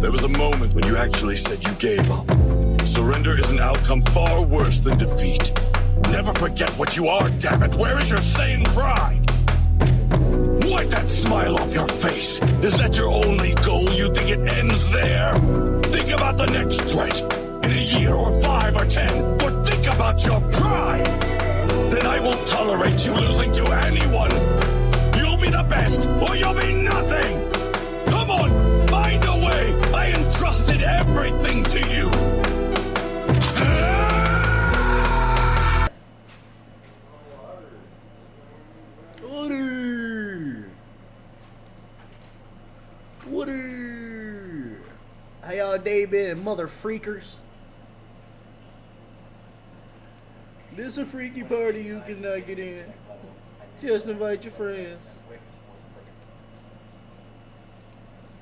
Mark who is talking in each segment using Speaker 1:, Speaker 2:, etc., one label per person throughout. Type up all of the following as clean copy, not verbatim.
Speaker 1: There was a moment when you actually said you gave up. Surrender is an outcome far worse than defeat. Never forget what you are, damn it. Where is your sane pride? Wipe that smile off your face. Is that your only goal? You think it ends there? Think about the next threat. In a year or 5 or 10. Or think about your pride. Then I won't tolerate you losing to anyone. You'll be the best or you'll be nothing. Come on, find a way. I entrusted everything to you.
Speaker 2: How y'all day been, mother freakers? This a freaky party you cannot get in. Just invite your friends.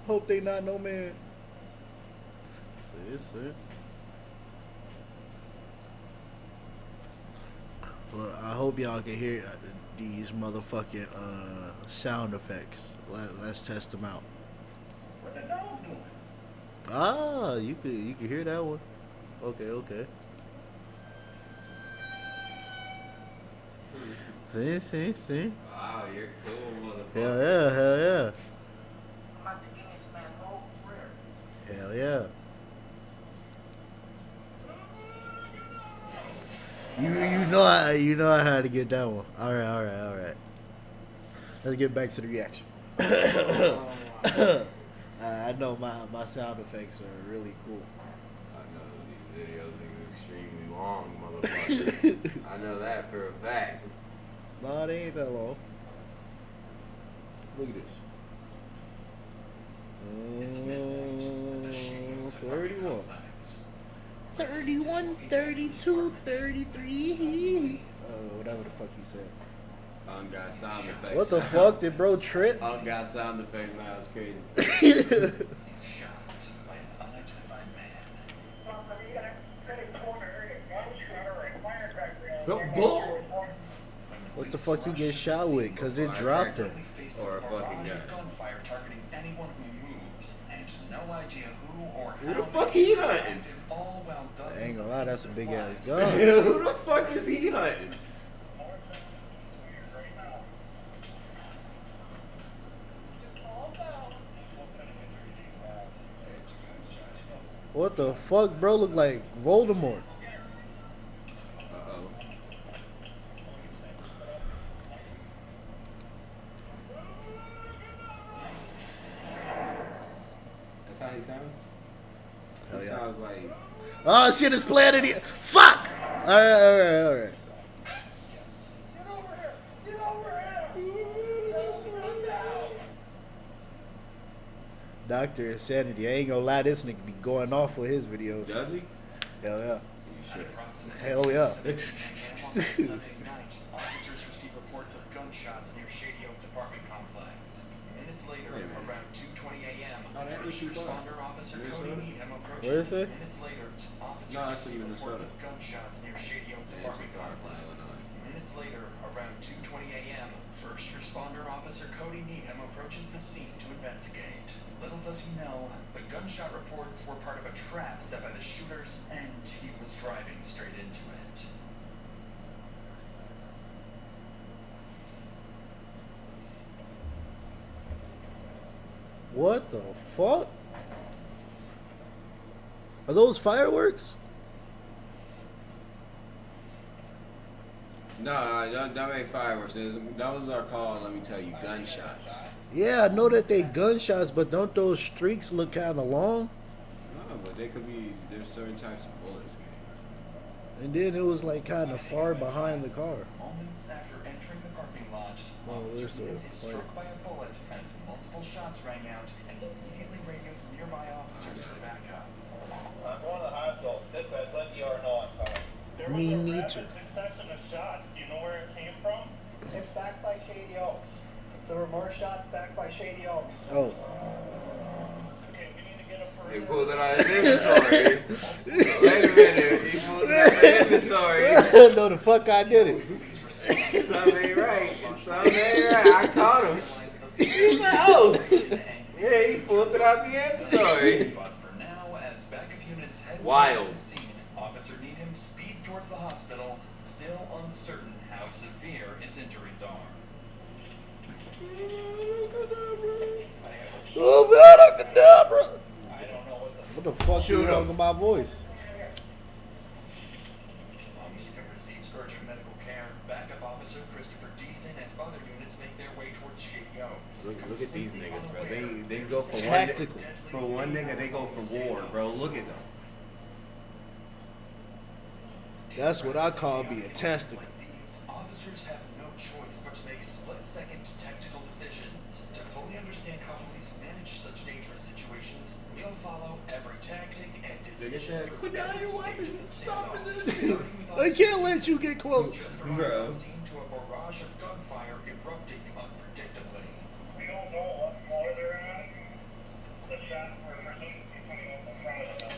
Speaker 2: Hope they not no man. See. Well, I hope y'all can hear these motherfucking sound effects. Let's test them out.
Speaker 3: What the dog doing?
Speaker 2: Ah, you could hear that one. Okay. See.
Speaker 3: Wow, you're cool, motherfucker.
Speaker 2: Hell yeah.
Speaker 3: I'm about to give this man's whole career.
Speaker 2: Hell yeah. You know I had to get that one. All right. Let's get back to the reaction. I know my sound effects are really cool.
Speaker 3: I know these videos are extremely long, motherfucker. I know that for a fact.
Speaker 2: Nah, they ain't that long. Look at this. 31. 31, 32, 33. Whatever the fuck he said.
Speaker 3: Got sound effects.
Speaker 2: What the fuck? Did bro trip?
Speaker 3: Got sound effects now. It's crazy.
Speaker 4: He's shot by an unidentified man.
Speaker 2: What the fuck he get shot with? Cause it dropped him.
Speaker 3: Or a fucking gun.
Speaker 4: Gunfire targeting anyone who moves, and no idea who or how.
Speaker 3: Who the fuck he hunting?
Speaker 4: All while
Speaker 2: I
Speaker 4: dozens
Speaker 2: ain't gonna
Speaker 4: of
Speaker 2: lie, that's a
Speaker 4: innocent
Speaker 2: big ass
Speaker 4: lives
Speaker 2: gun.
Speaker 3: Who the fuck is he hunting?
Speaker 2: What the fuck, bro? Look like Voldemort.
Speaker 3: Uh-oh. That's how he sounds?
Speaker 2: Hell
Speaker 3: He
Speaker 2: yeah.
Speaker 3: sounds like...
Speaker 2: Oh shit, it's planted here. Fuck! Alright. Dr. Insanity. I ain't gonna lie, this nigga be going off with his videos.
Speaker 3: Does he?
Speaker 2: Hell yeah.
Speaker 3: You should.
Speaker 2: Hell yeah.
Speaker 4: Sunday night, officers receive reports of gunshots near Shady Oaks apartment complex. Minutes later, around 2:20 a.m., first responder officer Cody Needham approaches. Minutes later, officers receive reports of gunshots near Shady Oaks apartment complex. Minutes later, around 2:20 a.m., first responder officer Cody Needham approaches the scene to investigate. Little does he know, the gunshot reports were part of a trap set by the shooters, and he was driving straight into it.
Speaker 2: What the fuck? Are those
Speaker 3: No, don't make fireworks. Those are called, let me tell you, gunshots.
Speaker 2: Yeah, I know that they gunshots, but don't those streaks look kind of long?
Speaker 3: No, but they could be, there's certain types of bullets.
Speaker 2: And then it was like kind of far behind the car.
Speaker 4: Moments after entering the parking lot,
Speaker 2: Oh,
Speaker 4: Officer
Speaker 2: there's the
Speaker 4: Needham is
Speaker 2: fire.
Speaker 4: struck by a bullet as multiple shots rang out and immediately radios nearby officers for backup.
Speaker 5: I'm going to the hospital. Dispatch, let ER know I'm coming. There was
Speaker 2: Me
Speaker 5: a
Speaker 2: need
Speaker 5: rapid
Speaker 2: to.
Speaker 5: succession of shots. Do you know where it came from?
Speaker 6: It's back by Shady Oaks. There were more shots back by Shady Oaks.
Speaker 2: Oh.
Speaker 5: Okay, we need to get a
Speaker 3: They
Speaker 5: further...
Speaker 3: pulled it out of his inventory. Wait a minute, he pulled it out of his inventory.
Speaker 2: No, the fuck I did it.
Speaker 3: Something ain't right. Something ain't right. I caught him. He's like, oh, Hey, he pulled it out the inventory.
Speaker 4: But for now, as backup units head
Speaker 3: Wild.
Speaker 4: towards the scene, Officer Needham speeds towards the hospital, still uncertain how severe his injuries are.
Speaker 2: Oh, Abracadabra! What the fuck
Speaker 3: Shoot
Speaker 2: you
Speaker 3: him.
Speaker 2: talking about voice?
Speaker 4: While Needham receives urgent medical care, backup officer Christopher Deason and other units make their way towards Shady Oaks.
Speaker 3: Look at these
Speaker 4: completely
Speaker 3: niggas, bro.
Speaker 4: unaware
Speaker 3: They
Speaker 4: of
Speaker 3: go
Speaker 4: their
Speaker 3: for
Speaker 2: Tactical.
Speaker 3: one nigga, they go for war, bro. Look at them.
Speaker 2: That's what I call being testicle.
Speaker 4: like these, officers have no choice but to make split-second tactical decisions. To fully understand how police manage such dangerous situations, we'll follow every tactic and decision.
Speaker 3: that.
Speaker 4: Put down your weapon. Stop
Speaker 2: resisting. I can't let you get close.
Speaker 3: Bro.
Speaker 4: Seemed to a barrage of gunfire erupting unpredictably.
Speaker 5: We don't know what floor they're on. The shots were coming up in front of them.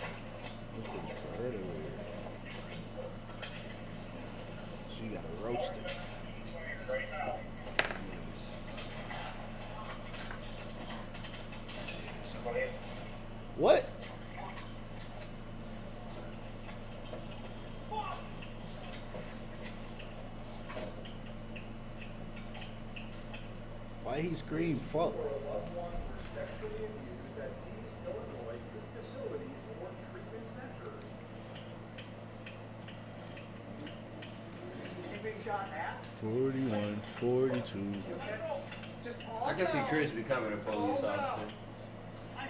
Speaker 2: So you gotta roast it.
Speaker 5: Right now.
Speaker 2: What? Why he scream fuck?
Speaker 6: You being shot at?
Speaker 2: 41, 42.
Speaker 6: Just
Speaker 3: I can see Chris becoming a police officer. I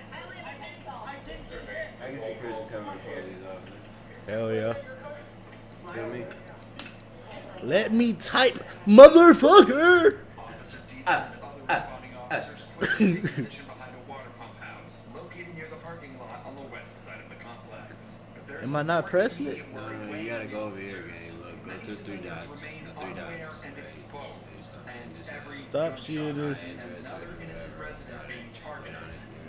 Speaker 3: can see Chris becoming a police officer.
Speaker 2: Hell yeah.
Speaker 3: Feel me?
Speaker 2: Let me type, motherfucker!
Speaker 4: Officer Deason and other responding officers quickly take position behind a water pump house located near the parking lot on the west side of the complex. But there's
Speaker 2: Am I not
Speaker 4: more
Speaker 2: pressing it?
Speaker 4: immediate
Speaker 3: No,
Speaker 4: worry
Speaker 3: you
Speaker 4: weighing
Speaker 3: gotta
Speaker 4: the
Speaker 3: go over here,
Speaker 4: officers.
Speaker 3: gang. Look, go
Speaker 4: Many
Speaker 3: to three
Speaker 4: civilians
Speaker 3: dots.
Speaker 4: remain
Speaker 3: The three
Speaker 4: unaware
Speaker 3: dots.
Speaker 4: and exposed, and every
Speaker 2: Stop
Speaker 4: gunshot
Speaker 2: seeing this.
Speaker 4: and another innocent resident being targeted.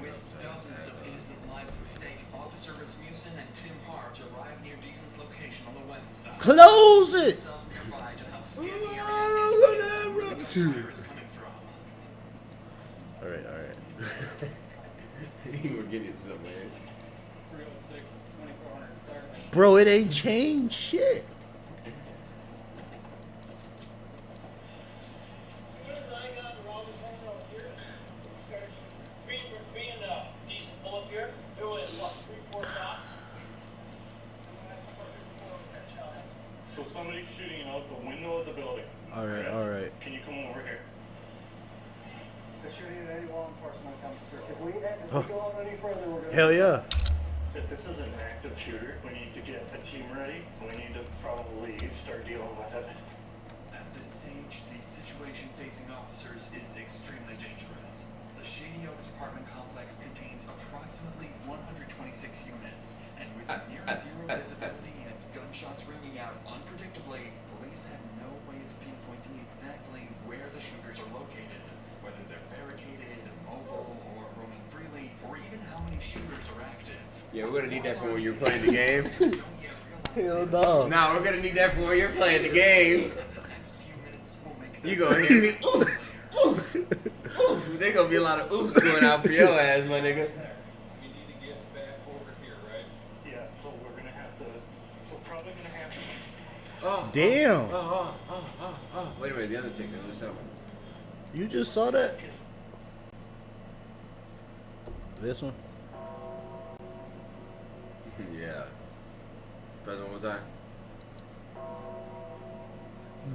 Speaker 4: With dozens of innocent lives at stake, Officer Rasmussen and Tim Hart arrive near Deason's location on the west side.
Speaker 2: Close it!
Speaker 4: Themselves nearby to help scan the area and identify where the fire is coming from.
Speaker 2: Alright, alright.
Speaker 3: You were getting somewhere.
Speaker 5: 306, 2400 start.
Speaker 2: Bro, it ain't changed shit.
Speaker 5: Being a decent pull up here, there was what, 3-4 shots? So somebody's shooting out the window of the building.
Speaker 2: Alright,
Speaker 5: Chris,
Speaker 2: alright.
Speaker 5: Can you come over here?
Speaker 6: They're shooting at any law enforcement comes through. If we go on any further, we're gonna.
Speaker 2: Hell yeah.
Speaker 5: If this is an active shooter, we need to get a team ready. We need to probably start dealing with it.
Speaker 4: At this stage, the situation facing officers is extremely dangerous. The Shady Oaks apartment complex contains approximately 126 units, and with near zero visibility and gunshots ringing out unpredictably, police have no way of pinpointing exactly where the shooters are located, whether they're barricaded, mobile, or roaming freely, or even how many shooters are active.
Speaker 3: Yeah, we're gonna need that for when you're playing the game.
Speaker 2: Hell no.
Speaker 3: Nah, we're gonna need that for when you're playing the game.
Speaker 4: The next few minutes will make
Speaker 3: You gonna hear me? Oof, oof, oof. There gonna be a lot of oofs going out for your ass, my nigga.
Speaker 5: We need to get back over here, right? Yeah, so we're probably gonna have to.
Speaker 3: Oh,
Speaker 2: Damn.
Speaker 3: oh. Wait a minute, the other ticket. Let's have one.
Speaker 2: You just saw that? This one?
Speaker 3: Yeah. Press one more time.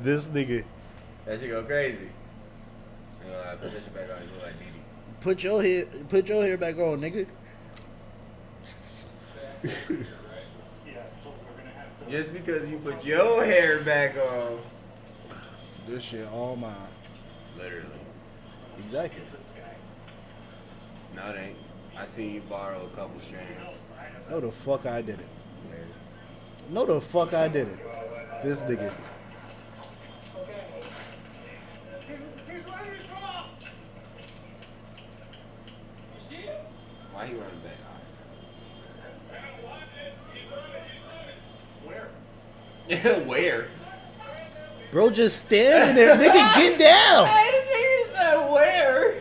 Speaker 2: This nigga.
Speaker 3: That shit go crazy. Put that shit back on. You look like Didi.
Speaker 2: Put your hair back on, nigga.
Speaker 5: Yeah, so we're gonna have to.
Speaker 3: Just because you put your hair back on.
Speaker 2: This shit all mine.
Speaker 3: Literally.
Speaker 2: Exactly.
Speaker 5: Is this guy?
Speaker 3: No, it ain't. I seen you borrow a couple strands.
Speaker 2: No, the fuck I did it.
Speaker 3: Yeah.
Speaker 2: No, the fuck I did it. This nigga.
Speaker 6: Okay. He's running across.
Speaker 5: You see him?
Speaker 3: Why he running back?
Speaker 5: Where?
Speaker 3: Where?
Speaker 2: Bro, just standing there. Nigga, get down.
Speaker 3: He said where?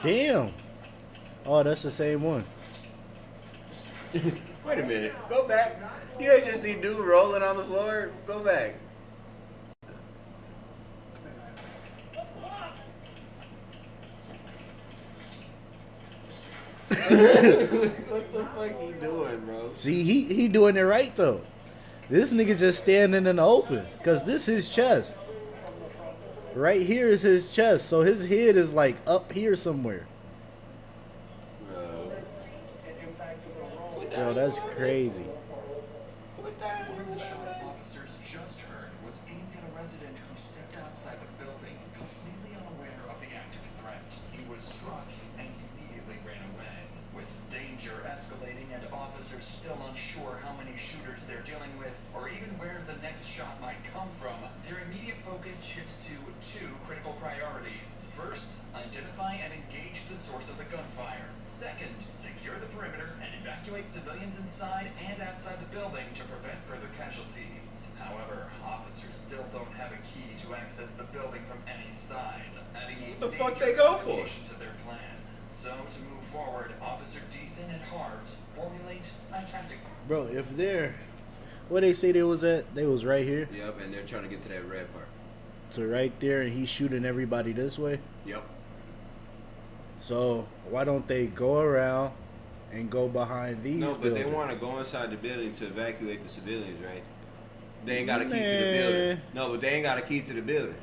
Speaker 2: Damn. Oh, that's the same one.
Speaker 3: Wait a minute. Go back. You ain't just see dude rolling on the floor. Go back. What the fuck he doing, bro?
Speaker 2: See, he doing it right though. This nigga just standing in the open, cause this his chest. Right here is his chest, so his head is like up here somewhere. Bro, that's crazy.
Speaker 4: One of the shots officers just heard was aimed at a resident who stepped outside the building, completely unaware of the active threat. He was struck and immediately ran away. With danger escalating and officers still unsure how many shooters they're dealing with, or even where the next shot might come from, their immediate focus shifts to two critical priorities. First, identify and engage the source of the gunfire. Second, secure the perimeter and evacuate civilians inside and outside the building to prevent further casualties. However, officers still don't have a key to access the building from any side, adding a
Speaker 3: What the fuck
Speaker 4: major
Speaker 3: they go for?
Speaker 4: complication to their plan. So, to move forward, Officer Deason and Harves formulate a tactic.
Speaker 2: Bro, if they're where they say they was at, they was right here.
Speaker 3: Yep, and they're trying to get to that red part.
Speaker 2: So right there, and he's shooting everybody this way.
Speaker 3: Yep.
Speaker 2: So why don't they go around and go behind these
Speaker 3: No, but
Speaker 2: buildings?
Speaker 3: they want to go inside the building to evacuate the civilians, right? They ain't got a key to the
Speaker 2: Man.
Speaker 3: building. No, but they ain't got a key to the building.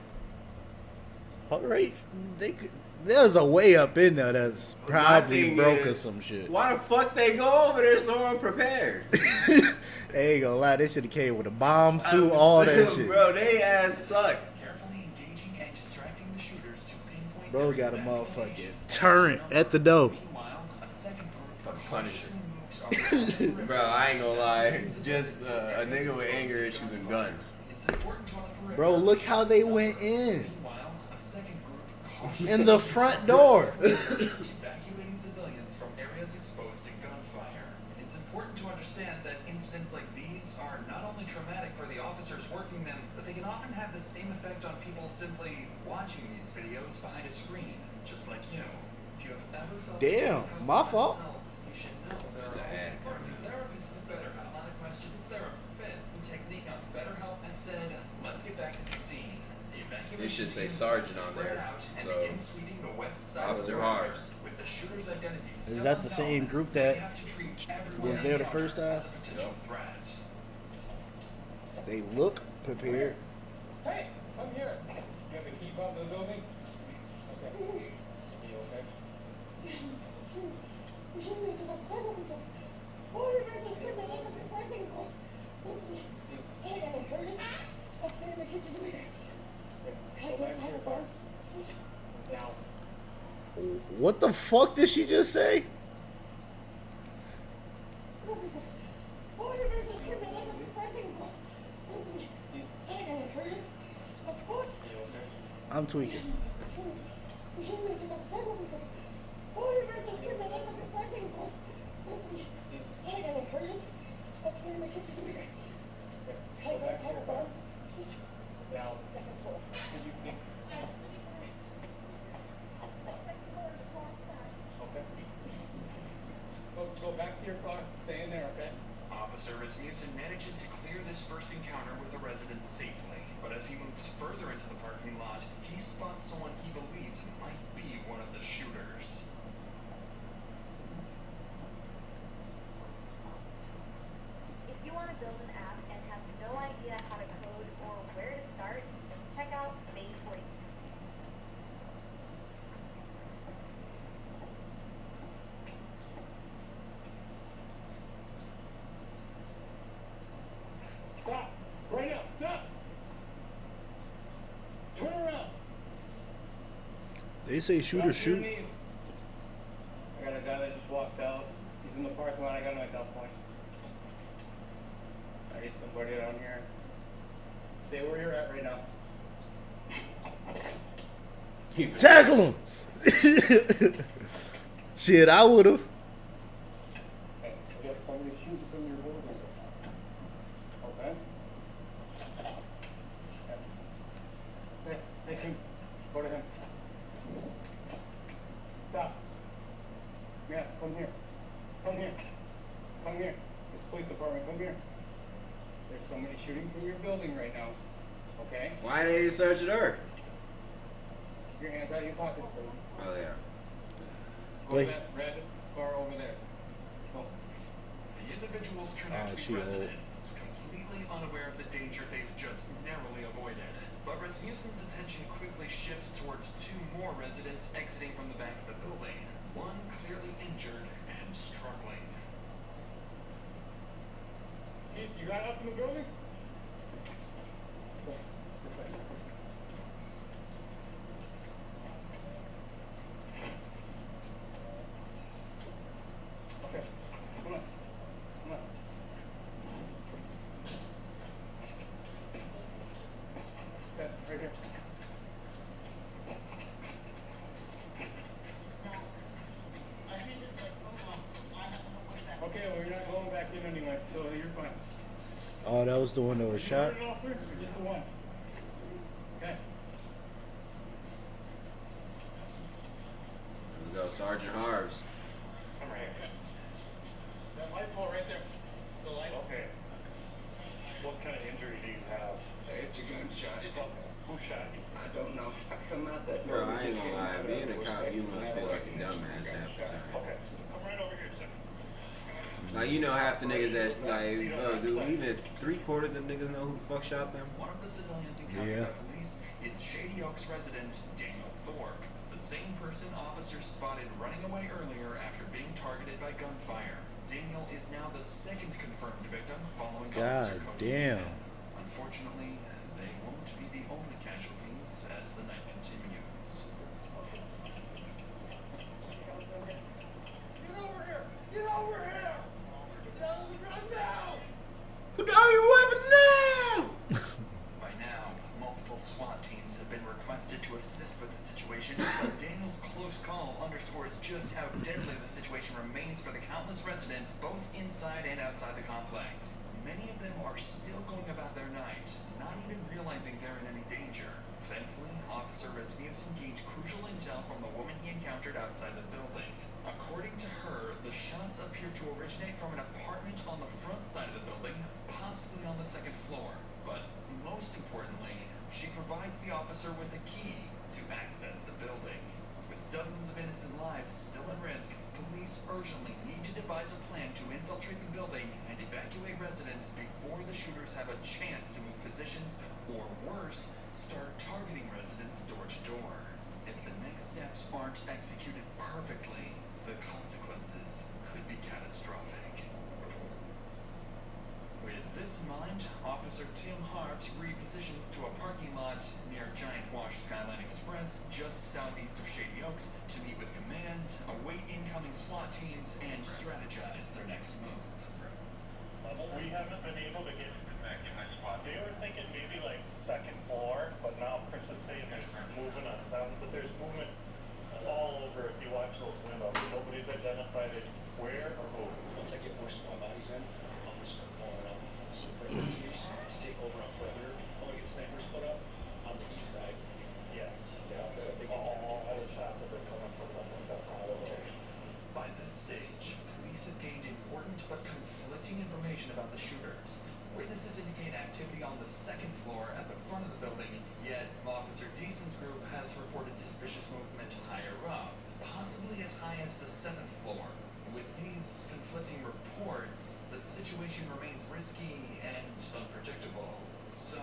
Speaker 2: All right, they could. There's a way up in there that's probably
Speaker 3: thing
Speaker 2: broke or
Speaker 3: is,
Speaker 2: some shit.
Speaker 3: Why the fuck they go over there so unprepared?
Speaker 2: They ain't gonna lie, they should have came with a bomb too, all that shit.
Speaker 3: Bro, they ass suck.
Speaker 4: Carefully engaging and distracting the shooters to pinpoint
Speaker 2: Bro
Speaker 4: their
Speaker 2: got a
Speaker 4: exact
Speaker 2: motherfucking
Speaker 4: locations.
Speaker 2: turret at the door.
Speaker 4: Meanwhile, a second group
Speaker 3: Fuck Punisher.
Speaker 4: cautiously moves around the perimeter.
Speaker 3: Bro, I ain't gonna lie. Just a nigga with anger issues and guns.
Speaker 4: It's important to on the perimeter.
Speaker 2: Bro, look how they went in.
Speaker 4: Meanwhile, a second group cautiously
Speaker 2: In the front door.
Speaker 4: evacuating civilians from areas exposed to gunfire. It's important to understand that incidents like these are not only traumatic for the officers working them, but they can often have the same effect on people simply watching these videos behind a screen, just like you. If you have ever felt
Speaker 2: Damn,
Speaker 4: help
Speaker 2: my
Speaker 4: mental
Speaker 2: fault.
Speaker 4: health, you should know there
Speaker 3: That's
Speaker 4: are
Speaker 3: an ad
Speaker 4: important therapists that BetterHelp. Not a question, it's therapy technique on BetterHelp and said, let's get back to the scene. The evacuation
Speaker 3: It should say
Speaker 4: team
Speaker 3: sergeant on
Speaker 4: spread
Speaker 3: there,
Speaker 4: out and
Speaker 3: so
Speaker 4: begin sweeping the west side of the
Speaker 3: Officer
Speaker 4: perimeter.
Speaker 3: Harves.
Speaker 4: With the shooter's identity
Speaker 2: Is
Speaker 4: still
Speaker 2: that the
Speaker 4: unknown,
Speaker 2: same group
Speaker 4: they
Speaker 2: that
Speaker 4: have to treat everyone
Speaker 2: was there the
Speaker 4: encounter
Speaker 2: first time?
Speaker 4: as a potential threat.
Speaker 2: They look prepared.
Speaker 7: Hey, I'm here. You have the key fob to the building? Okay. You okay? Go back to your car. Now.
Speaker 2: What the fuck did she just say? I'm tweaking.
Speaker 7: Go back to your car. Now. Okay. Go back to your car. Stay in there, okay?
Speaker 4: Officer Rasmussen manages to clear this first encounter with a resident safely, but as he moves further into the parking lot, he spots someone he believes might be one of the shooters.
Speaker 8: If you want to build an app and have no idea how to code or where to start, check out Baseboy.
Speaker 7: Stop! Right now! Stop! Turn around!
Speaker 2: They say shoot or
Speaker 7: Drop to your
Speaker 2: shoot.
Speaker 7: knees. I got a guy that just walked out. He's in the parking lot. I got him at gunpoint. I need somebody down here. Stay where you're at right now.
Speaker 2: Tackle him. Shit, I would have.
Speaker 7: Hey, we got somebody shooting from your building. Okay? Hey, him. Go to him. Stop. shooting from your building right now. Okay?
Speaker 3: Why did they search her?
Speaker 7: Keep your hands out of your pockets, please.
Speaker 3: Oh, yeah.
Speaker 7: Go
Speaker 2: Wait.
Speaker 7: to that red car over there. Go.
Speaker 4: The individuals turn out to be residents, completely unaware of the danger they've just narrowly avoided. But Rasmussen's attention quickly shifts towards two more residents exiting from the back of the building, one clearly injured and struggling.
Speaker 7: Keith, you got up in the building? Go. This way. Okay. Come on. Come on. Okay, right here. Okay, well, you're not going back in anyway, so you're fine.
Speaker 2: Oh, that was the one that was
Speaker 7: You
Speaker 2: shot.
Speaker 7: heard it all through, or just the one? Okay.
Speaker 3: Here we go, Sergeant Harves.
Speaker 5: I'm right here.
Speaker 7: That light pole right there. The light.
Speaker 5: Okay. What kind of injury do you have?
Speaker 9: It's a gunshot.
Speaker 5: Who shot you?
Speaker 9: I don't know. I come out that
Speaker 3: Bro,
Speaker 9: door,
Speaker 3: I ain't
Speaker 9: just
Speaker 3: gonna
Speaker 9: came
Speaker 3: lie.
Speaker 9: out
Speaker 3: Being
Speaker 9: of
Speaker 3: a
Speaker 9: it,
Speaker 3: cop,
Speaker 9: was
Speaker 3: you
Speaker 9: facing
Speaker 3: must
Speaker 9: that
Speaker 3: feel
Speaker 9: way,
Speaker 3: like a
Speaker 9: and
Speaker 3: dumbass
Speaker 9: got
Speaker 3: half the
Speaker 9: shot.
Speaker 3: time.
Speaker 5: Okay. Come right over here, sir.
Speaker 3: Like, you know, half the niggas that, like, bro, dude, even 3/4 of niggas know who the fuck shot them.
Speaker 4: One of the civilians encountered by police is Shady Oaks resident Daniel Thorpe, the same person officers spotted running away earlier after being targeted by gunfire. Daniel is now the second confirmed victim following
Speaker 2: God
Speaker 4: Officer Cody
Speaker 2: damn.
Speaker 4: Newman. Unfortunately, they won't be the only casualties as the night continues.
Speaker 6: Get over here! Get over here! Get down on the ground now!
Speaker 3: Put down your weapon now!
Speaker 4: By now, multiple SWAT teams have been requested to assist with the situation, but Daniel's close call underscores just how deadly the situation remains for the countless residents both inside and outside the complex. Many of them are still going about their night, not even realizing they're in any danger. Thankfully, Officer Rasmussen gained crucial intel from the woman he encountered outside the building. According to her, the shots appear to originate from an apartment on the front side of the building, possibly on the second floor. But most importantly, she provides the officer with a key to access the building. With dozens of innocent lives still at risk, police urgently need to devise a plan to infiltrate the building and evacuate residents before the shooters have a chance to move positions, or worse, start targeting residents door to door. If the next steps aren't executed perfectly, the consequences could be catastrophic. With this in mind, Officer Tim Harves repositions to a parking lot near Giant Wash Skyline Express just southeast of Shady Oaks to meet with command, await incoming SWAT teams, and strategize their next move.
Speaker 5: We haven't been able to get back in my spot. They were thinking maybe like second floor, but now Chris is saying there's movement on sound, but there's movement all over if you watch those windows. Nobody's identified it where or who.
Speaker 10: Once I get more squad bodies in, I'm gonna start calling out some perimeter teams to take over on perimeter. I'm gonna get snipers put up on the east side.
Speaker 5: Yes.
Speaker 10: Yeah, so they can
Speaker 5: All the shots have been coming from the front. Okay.
Speaker 4: By this stage, police have gained important but conflicting information about the shooters. Witnesses indicate activity on the second floor at the front of the building, yet Officer Deason's group has reported suspicious movement higher up, possibly as high as the 7th floor. With these conflicting reports, the situation remains risky and unpredictable. So,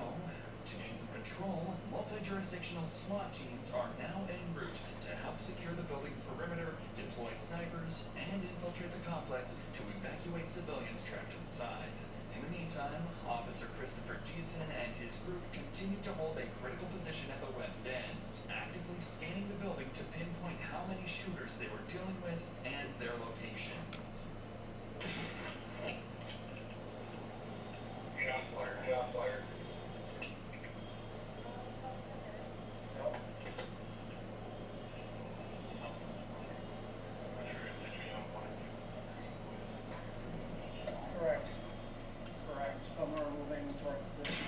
Speaker 4: to gain some control, multi-jurisdictional SWAT teams are now en route to help secure the building's perimeter, deploy snipers, and infiltrate the complex to evacuate civilians trapped inside. In the meantime, Officer Christopher Deason and his group continue to hold a critical position at the west end, actively scanning the building to pinpoint how many shooters they were dealing with and their locations.
Speaker 5: Get on fire. Get on fire.
Speaker 6: Correct. Correct. Some are moving toward this.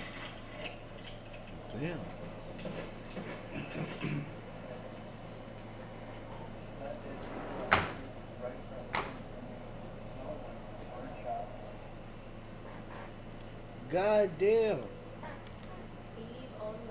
Speaker 2: Damn. God damn.
Speaker 11: EVE Online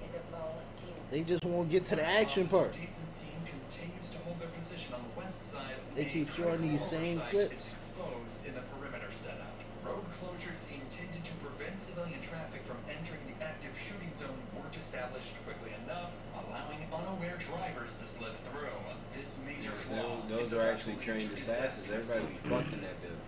Speaker 11: is a vast new.
Speaker 2: They just won't get to the action part.
Speaker 4: Jason's team continues to hold their position on the west side.
Speaker 2: They keep showing these same
Speaker 4: Oversight
Speaker 2: clips.
Speaker 4: is exposed in the perimeter setup. Road closures intended to prevent civilian traffic from entering the active shooting zone weren't established quickly enough, allowing unaware drivers to slip through. This major flaw
Speaker 3: Those
Speaker 4: is
Speaker 3: are
Speaker 4: about
Speaker 3: actually
Speaker 4: to lead
Speaker 3: trained
Speaker 4: to
Speaker 3: assassins.
Speaker 4: disastrous
Speaker 3: Everybody be fucking that
Speaker 4: consequences.
Speaker 3: dude.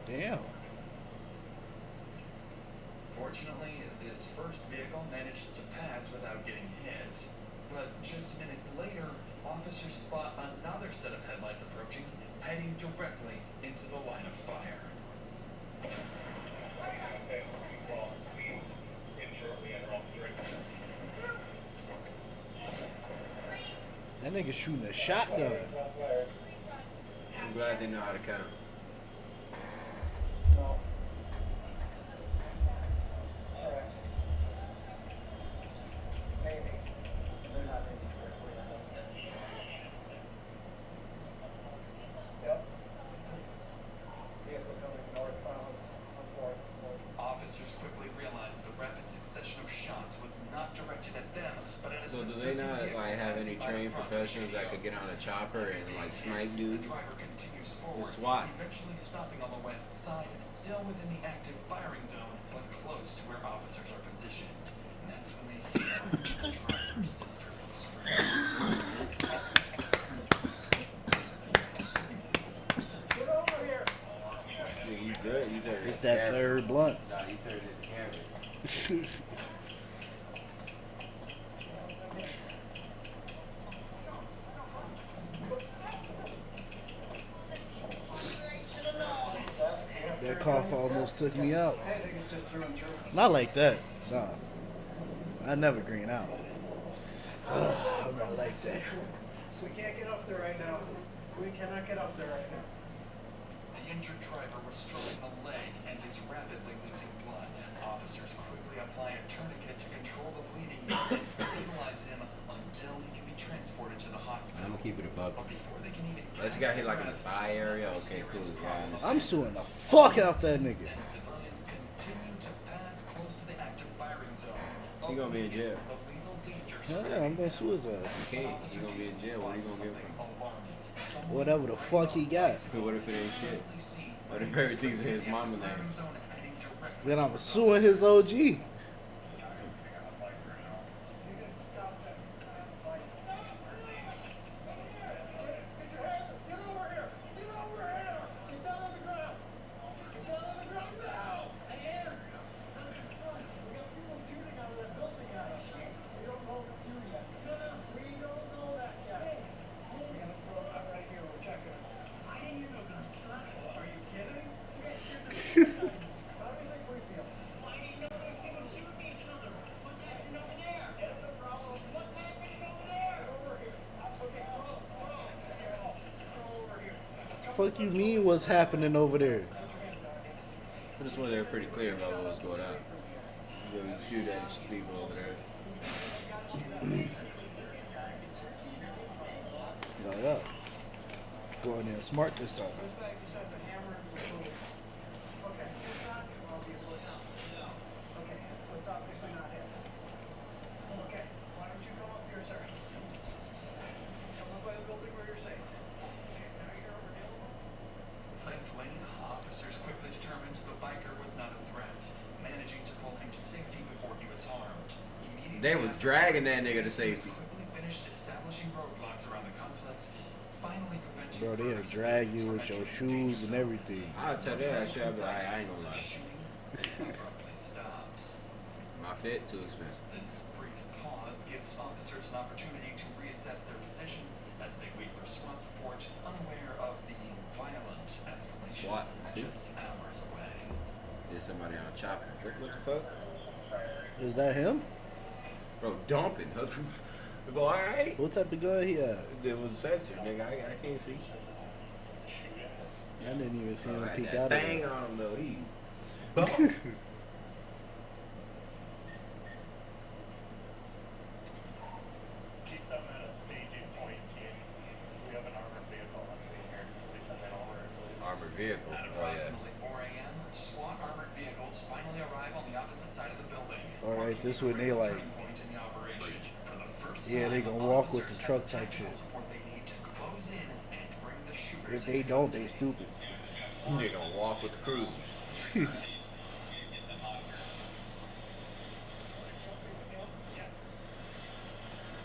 Speaker 2: Damn.
Speaker 4: Fortunately, this first vehicle manages to pass without getting hit. But just minutes later, officers spot another set of headlights approaching, heading directly into the line of fire.
Speaker 2: That nigga shooting a shotgun.
Speaker 3: I'm glad they know how to count.
Speaker 6: No. Alright. Maybe. They're not aiming correctly at us. Yep. Vehicle coming northbound on 4th.
Speaker 4: Officers quickly realized the rapid succession of shots was not directed at them, but at a
Speaker 3: So do they
Speaker 4: civilian
Speaker 3: not
Speaker 4: vehicle
Speaker 3: like have any
Speaker 4: passing by the
Speaker 3: trained
Speaker 4: front of
Speaker 3: professionals that
Speaker 4: Shady
Speaker 3: could get on a
Speaker 4: Oaks.
Speaker 3: chopper and like snipe
Speaker 4: The
Speaker 3: dudes?
Speaker 4: driver continues forward,
Speaker 3: SWAT.
Speaker 4: eventually stopping on the west side, still within the active firing zone, but close to where officers are positioned. And that's when they hear the driver's disturbing screams.
Speaker 6: Get over here!
Speaker 3: Nigga, you good? You turned
Speaker 2: It's that third blunt.
Speaker 3: Nah, you turned his camera.
Speaker 2: That cough almost took me out.
Speaker 6: I think it's just through and through.
Speaker 2: Not like that. Nah. I never green out. I'm not like that.
Speaker 6: We can't get up there right now. We cannot get up there right now.
Speaker 4: The injured driver was struck in the leg and is rapidly losing blood. Officers quickly apply a tourniquet to control the bleeding and stabilize him until he can be transported to the hospital.
Speaker 3: I'm gonna keep it above.
Speaker 4: But before they can even
Speaker 3: Unless you got hit like in the thigh area, okay, cool. Yeah,
Speaker 2: I'm suing the fuck out that nigga.
Speaker 4: and civilians continue to pass close to the active firing zone.
Speaker 3: He gonna be in jail.
Speaker 4: The lethal danger
Speaker 2: Hell yeah, I'm gonna sue his ass.
Speaker 3: you can't. You gonna be in jail. What are you gonna get from?
Speaker 2: Whatever the fuck he got.
Speaker 3: But what if it ain't shit? What if everything's in his mama name?
Speaker 2: Then I'm suing his OG. Fuck you mean what's happening over there?
Speaker 3: I just wanted they were pretty clear about what was going on. You know, you shoot at people over there.
Speaker 2: Yeah. Go in there smart this time.
Speaker 4: Thankfully, officers quickly determined the biker was not a threat, managing to pull him to safety before he was harmed. Immediately
Speaker 3: They was
Speaker 4: after,
Speaker 3: dragging that nigga to safety.
Speaker 4: quickly finished establishing roadblocks around the complex, finally preventing
Speaker 2: Bro, they'll
Speaker 4: further
Speaker 2: drag you
Speaker 4: civilians
Speaker 2: with
Speaker 4: from
Speaker 2: your
Speaker 4: entering
Speaker 2: shoes and everything.
Speaker 3: I'll tell that shit. I'll be like, I ain't gonna
Speaker 4: The
Speaker 3: lie.
Speaker 4: shooting abruptly stops.
Speaker 3: My fit too expensive.
Speaker 4: This brief pause gives officers an opportunity to reassess their positions as they wait for SWAT support, unaware of the violent escalation
Speaker 3: SWAT, see?
Speaker 4: just hours away.
Speaker 3: There's somebody on a chopper. What the fuck?
Speaker 2: Is that him?
Speaker 3: Bro, dumping. Bro, alright.
Speaker 2: What type of gun he had?
Speaker 3: It was sensor, nigga. I can't see.
Speaker 2: I didn't even see him
Speaker 3: Had
Speaker 2: peek
Speaker 3: that
Speaker 2: out of
Speaker 3: thing
Speaker 2: it.
Speaker 3: on him though. He bumped. vehicle.
Speaker 4: At approximately 4 a.m., SWAT armored vehicles finally arrive on the opposite side of the building.
Speaker 2: Alright, this one they like,
Speaker 4: Point in the operation. For the first
Speaker 2: yeah, they
Speaker 4: time,
Speaker 2: gonna walk with the
Speaker 4: officers
Speaker 2: truck
Speaker 4: have
Speaker 2: type
Speaker 4: technical
Speaker 2: shit.
Speaker 4: support they need to close in and bring the shooters
Speaker 2: If they
Speaker 4: into
Speaker 2: don't, they
Speaker 4: custody.
Speaker 2: stupid.
Speaker 3: They gonna walk with the cruisers.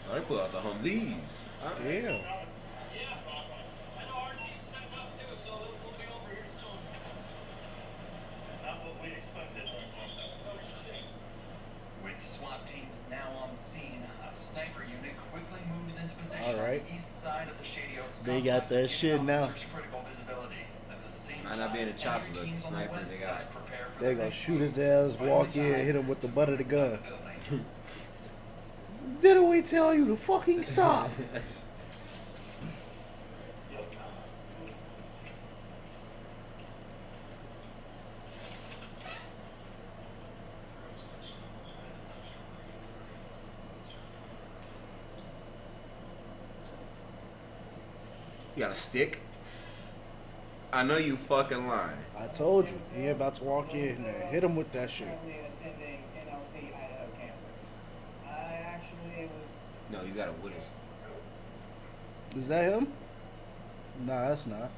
Speaker 3: Oh, they pull out the Humvees.
Speaker 2: Yeah.
Speaker 5: Not what we expected.
Speaker 4: With SWAT teams now on scene, a sniper unit quickly moves into position
Speaker 2: Alright.
Speaker 4: on the east side of the Shady Oaks
Speaker 2: They got
Speaker 4: complex,
Speaker 2: that
Speaker 4: giving
Speaker 2: shit now.
Speaker 4: officers critical visibility. At the same
Speaker 3: Might not be in a
Speaker 4: time,
Speaker 3: chopper,
Speaker 4: entry
Speaker 3: but the
Speaker 4: teams on
Speaker 3: sniper
Speaker 4: west
Speaker 3: they got.
Speaker 4: side prepare for
Speaker 2: They
Speaker 4: the
Speaker 2: gonna
Speaker 4: next
Speaker 2: shoot his
Speaker 4: move.
Speaker 2: ass,
Speaker 4: It's finally
Speaker 2: walk in,
Speaker 4: time
Speaker 2: hit him with the
Speaker 4: to
Speaker 2: butt of the
Speaker 4: move inside
Speaker 2: gun.
Speaker 4: building.
Speaker 2: Didn't we tell you to fucking stop?
Speaker 3: You got a stick? I know you fucking lying.
Speaker 2: I told you, he about to walk in and hit him with that shit.
Speaker 6: attending NLC Idaho campus. I actually was.
Speaker 3: No, you got a witness.
Speaker 2: Is that him? Nah, that's not.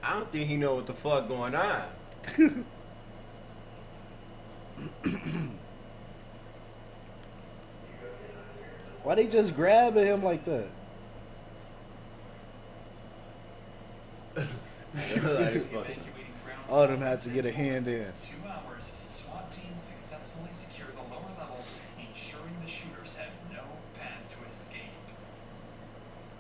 Speaker 3: I don't think he know what the fuck going on.
Speaker 2: Why they just grabbing him like that?
Speaker 3: That's funny.
Speaker 2: All of them had to get a hand in.
Speaker 4: 2 hours, SWAT teams successfully secure the lower levels, ensuring the shooters have no path to escape.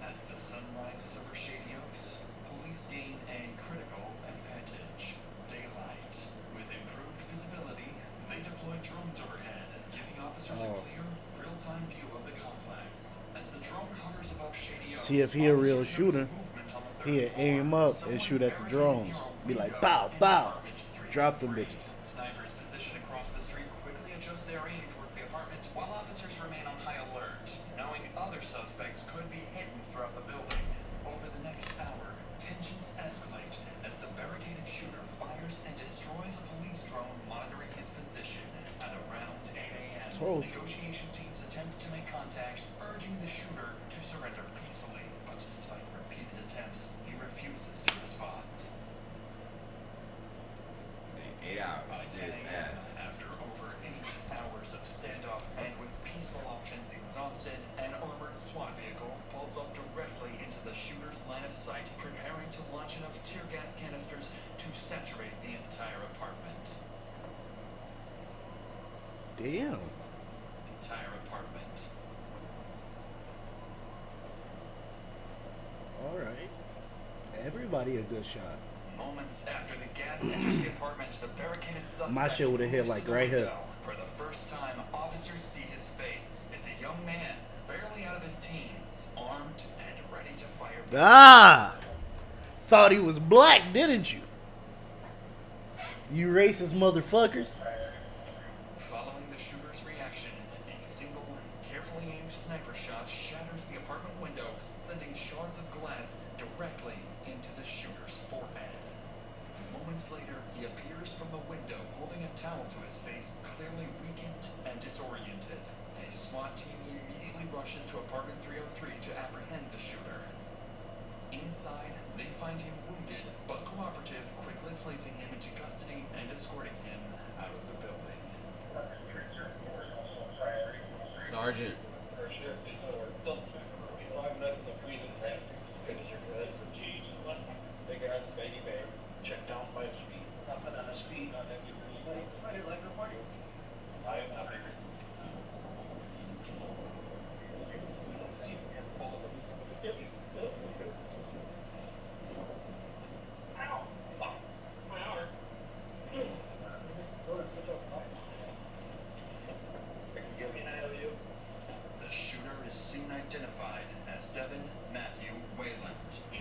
Speaker 4: As the sun rises over Shady Oaks, police gain a critical advantage: daylight. With improved visibility, they deploy drones overhead, giving officers a clear, real-time view of the complex. As the drone hovers above Shady Oaks,
Speaker 2: See, if he a real
Speaker 4: officers
Speaker 2: shooter,
Speaker 4: notice movement on the third
Speaker 2: he'd
Speaker 4: floor.
Speaker 2: aim up and
Speaker 4: Someone
Speaker 2: shoot at the
Speaker 4: barricaded
Speaker 2: drones.
Speaker 4: near a
Speaker 2: Be like,
Speaker 4: window
Speaker 2: bow,
Speaker 4: in
Speaker 2: bow.
Speaker 4: apartment 303.
Speaker 2: Drop them bitches.
Speaker 4: Snipers positioned across the street quickly adjust their aim towards the apartment, while officers remain on high alert, knowing other suspects could be hidden throughout the building. Over the next hour, tensions escalate as the barricaded shooter fires and destroys a police drone monitoring his position. At around 8 a.m.,
Speaker 2: Told you.
Speaker 4: negotiation teams attempt to make contact, urging the shooter to surrender peacefully. But despite repeated attempts, he refuses to respond.
Speaker 3: 8 hours.
Speaker 4: By 10
Speaker 3: His
Speaker 4: a.m.,
Speaker 3: ass.
Speaker 4: after over 8 hours of standoff and with peaceful options exhausted, an armored SWAT vehicle pulls up directly into the shooter's line of sight, preparing to launch enough tear gas canisters to saturate the entire apartment.
Speaker 2: Damn.
Speaker 4: Entire apartment.
Speaker 2: Alright. Everybody a good shot.
Speaker 4: Moments after the gas enters the apartment, the barricaded suspect
Speaker 2: My shit would've hit
Speaker 4: moves
Speaker 2: like
Speaker 4: to the
Speaker 2: right here.
Speaker 4: window. For the first time, officers see his face. It's a young man, barely out of his teens, armed and ready to fire.
Speaker 2: Ah! Thought he was black, didn't you? You racist motherfuckers.
Speaker 4: Following the shooter's reaction, a single, carefully aimed sniper shot shatters the apartment window, sending shards of glass directly into the shooter's forehead. Moments later, he appears from the window holding a towel to his face, clearly weakened and disoriented. A SWAT team immediately rushes to apartment 303 to apprehend the shooter. Inside, they find him wounded, but cooperative, quickly placing him into custody and escorting him out of the building.
Speaker 3: Sergeant.
Speaker 10: Checked out by his feet. Nothing on his feet. Not that you really I didn't like the party. I am not bigger. See, both of them. Ow! Fuck. My arm. Give me an IOU.
Speaker 4: The shooter is soon identified as Devin Matthew Wayland.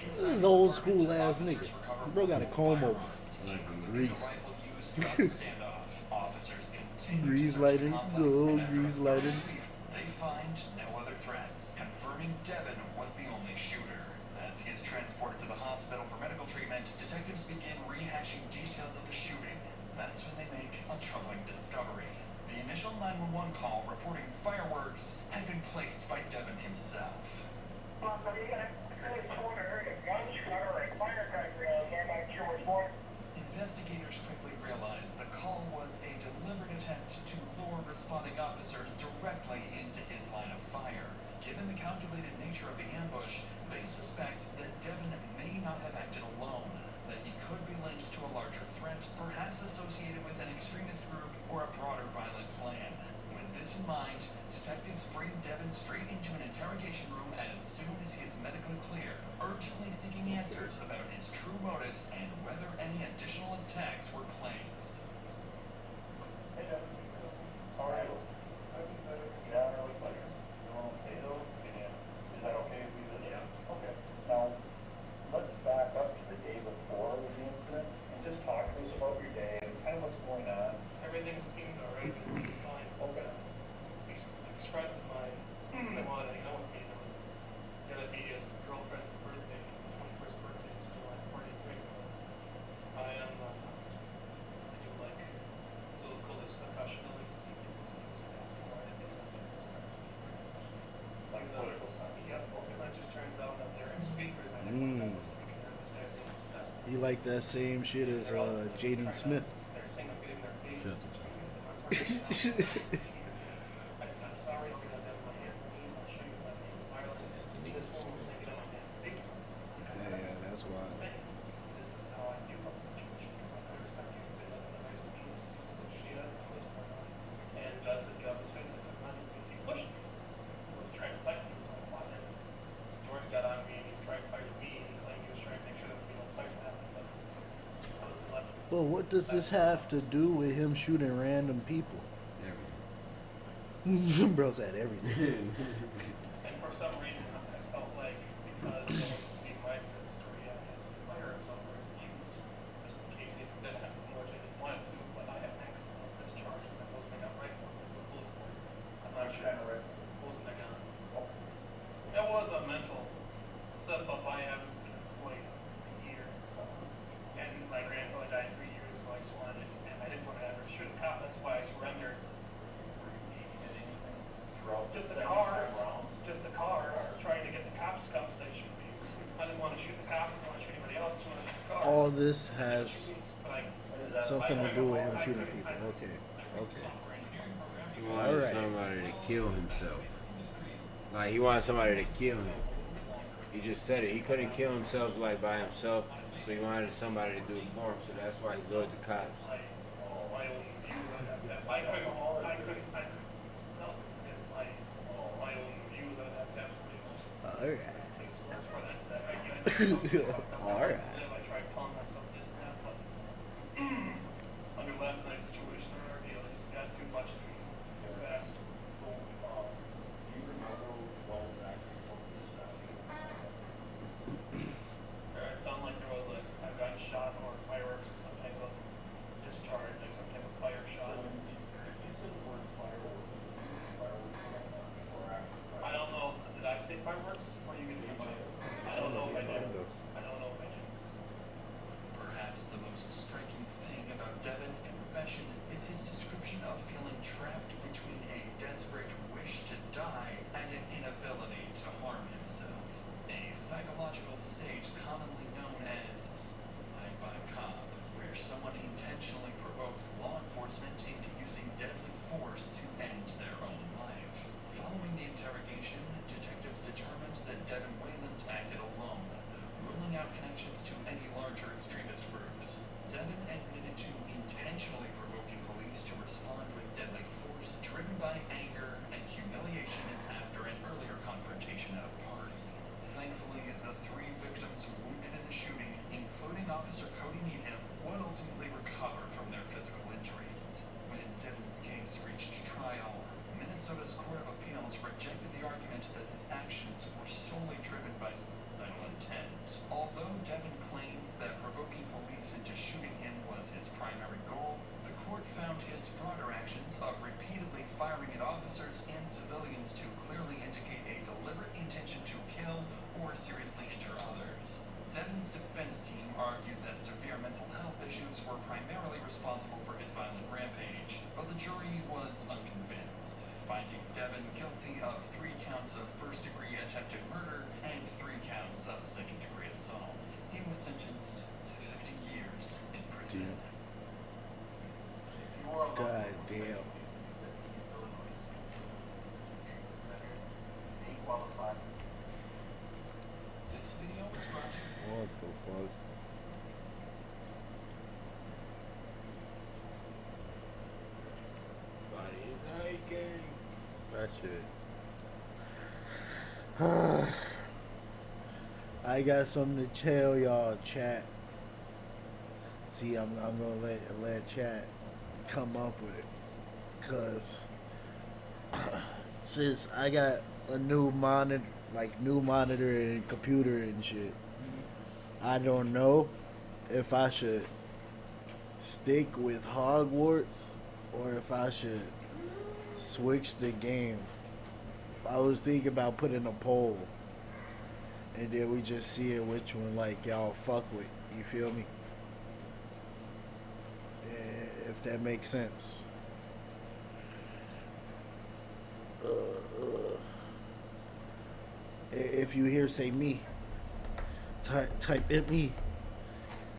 Speaker 2: This is old school ass nigga. Bro got a comb over. Grease. Grease lighting. Go, grease lighting.
Speaker 4: They find no other threats, confirming Devin was the only shooter. As he is transported to the hospital for medical treatment, detectives begin when they make a troubling discovery. The initial 911 call reporting fireworks had been placed by Devin himself. Investigators quickly realized the call was a deliberate attempt to lure responding officers directly into his line of fire. Given the calculated nature of the ambush, they suspect that Devin may not have acted alone, that he could be linked to a larger threat, perhaps associated with an extremist group or a broader violent plan. With this in mind, detectives bring Devin straight into an interrogation room as soon as he is medically clear, urgently seeking answers about his true motives and whether any additional attacks were placed.
Speaker 5: Hey, Devin. How are you? Yeah, it looks like it. You're okay though? Yeah. Is that okay if we do it? Yeah. Okay. Now, let's back up to the day before the incident and just talk to us about your day and kind of what's going on.
Speaker 10: Everything seemed alright. Fine.
Speaker 5: Okay.
Speaker 10: These friends of mine, they wanted to hang out with me. There was gonna be his girlfriend's birthday, 21st birthday, so we wanted to party quick. I am, I do like a little cool discussion. I like to see people's views and ask why they think that's
Speaker 5: Like political stuff.
Speaker 10: Yeah, well, it just turns out that they're in speakers and I think this guy's being obsessed.
Speaker 2: He like that same shit as Jaden Smith.
Speaker 10: They're saying I'm getting their faces.
Speaker 2: Shut
Speaker 10: I said, I'm sorry, I'm gonna have my hands and knees, I'll show you my Ireland. This woman was saying, get on my hands, face them.
Speaker 2: Yeah, that's why.
Speaker 10: This is how I feel about the situation, because I respect you, but I'm a nice piece, she has at this point. And Judd said, get off his face, I said, not even because he pushed me. He was trying to fight me, so I fought him. Jordan got on me, and he tried to fight me, and he claimed he was trying to make sure that we don't fight that. I was left.
Speaker 2: But what does this have to do with him shooting random people?
Speaker 3: Everything.
Speaker 2: Bro said everything.
Speaker 10: And for some reason, I felt like because it was being my side of the story, I had firearms on where it used, just in case it didn't happen, which I didn't want it to, but I had access to this charge, and I wasn't got right one, it was a bullet for it. I'm not sure. It wasn't a gun. It was a mental setup I haven't been quite a year. And my grandfather died 3 years ago, I just wanted it, and I didn't want to ever shoot a cop, that's why I surrendered. Just the cars, trying to get the cops to come so they shoot me. I didn't want to shoot the cops, I didn't want to shoot anybody else, I just wanted to shoot the cars.
Speaker 2: All this has
Speaker 10: But
Speaker 2: something to do with him shooting people. Okay. Okay.
Speaker 3: He wanted somebody to kill himself. Like, he wanted somebody to kill him. He just said it. He couldn't kill himself, like, by himself, so he wanted somebody to do it for him, so that's why he lured the cops.
Speaker 10: I couldn't self against my own view that I have to absolutely
Speaker 2: Alright.
Speaker 10: I tried calling myself this and that, but under last night's situation or ordeal, I just got too much too fast. It sounded like there was a gunshot or fireworks or some type of discharge, like some type of fire shot. I don't know. Did I say fireworks? What are you going to do? I don't know if I did. I don't know if I did.
Speaker 4: injure others. Devon's defense team argued that severe mental health issues were primarily responsible for his violent rampage, but the jury was unconvinced, finding Devon guilty of 3 counts of first-degree attempted murder and 3 counts of second-degree assault. He was sentenced to 50 years in prison.
Speaker 2: God damn.
Speaker 4: This video was brought to you.
Speaker 2: What the fuck?
Speaker 3: Body is hiking.
Speaker 2: That shit. I got something to tell y'all, chat. See, I'm gonna let chat come up with it, cause since I got a new monitor and computer and shit, I don't know if I should stick with Hogwarts or if I should switch the game. I was thinking about putting a poll, and then we just see it which one like y'all fuck with. You feel me? If that makes sense. If you hear say me, type it me.